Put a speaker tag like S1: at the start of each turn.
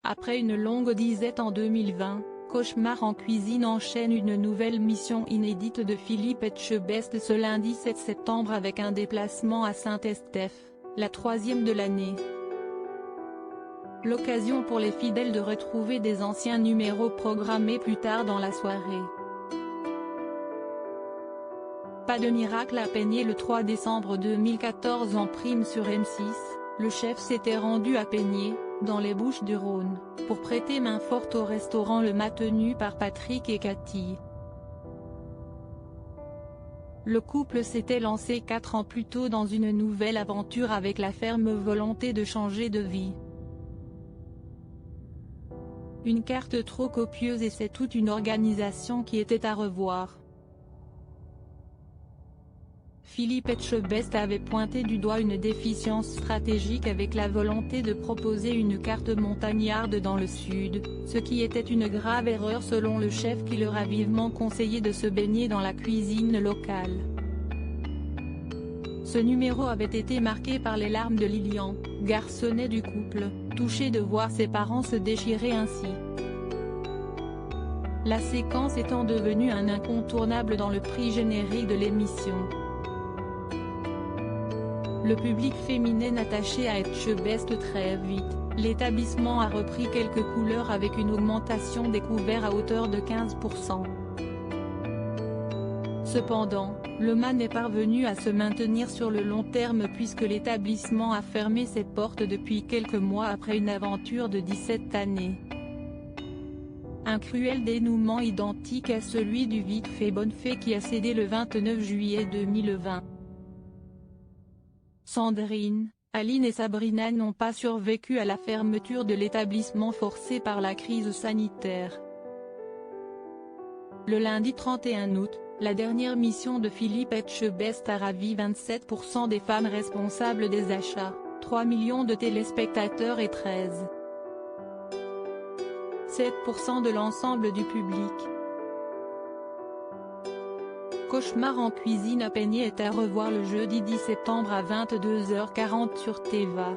S1: Après une longue disette en 2020, Cauchemar en cuisine enchaîne une nouvelle mission inédite de Philippe Etchebest ce lundi 7 septembre avec un déplacement à Saint-Estèphe, la troisième de l'année. L'occasion pour les fidèles de retrouver des anciens numéros programmés plus tard dans la soirée. Pas de miracle à Peigné. Le 3 décembre 2014 en prime sur M6, le chef s'était rendu à Peigné, dans les Bouches-du-Rhône, pour prêter main forte au restaurant Le Mas tenu par Patrick et Cathy. Le couple s'était lancé 4 ans plus tôt dans une nouvelle aventure avec la ferme volonté de changer de vie. Une carte trop copieuse et c'est toute une organisation qui était à revoir. Philippe Etchebest avait pointé du doigt une déficience stratégique avec la volonté de proposer une carte montagnarde dans le sud, ce qui était une grave erreur selon le chef qui leur a vivement conseillé de se baigner dans la cuisine locale. Ce numéro avait été marqué par les larmes de Lilian, garçonnet du couple, touché de voir ses parents se déchirer ainsi. La séquence étant devenue un incontournable dans le prix générique de l'émission. Le public féminin attaché à Etchebest très vite, l'établissement a repris quelques couleurs avec une augmentation des couverts à hauteur de 15%. Cependant, le Mas n'est parvenu à se maintenir sur le long terme puisque l'établissement a fermé ses portes depuis quelques mois après une aventure de 17 années. Un cruel dénouement identique à celui du vite fait Bonnefay qui a cédé le 29 juillet 2020. Sandrine, Aline et Sabrina n'ont pas survécu à la fermeture de l'établissement forcée par la crise sanitaire. Le lundi 31 août, la dernière mission de Philippe Etchebest a ravi 27% des femmes responsables des achats, 3 millions de téléspectateurs et 13,7% de l'ensemble du public. Cauchemar en cuisine à Peigné est à revoir le jeudi 10 septembre à 22h40 sur Téva.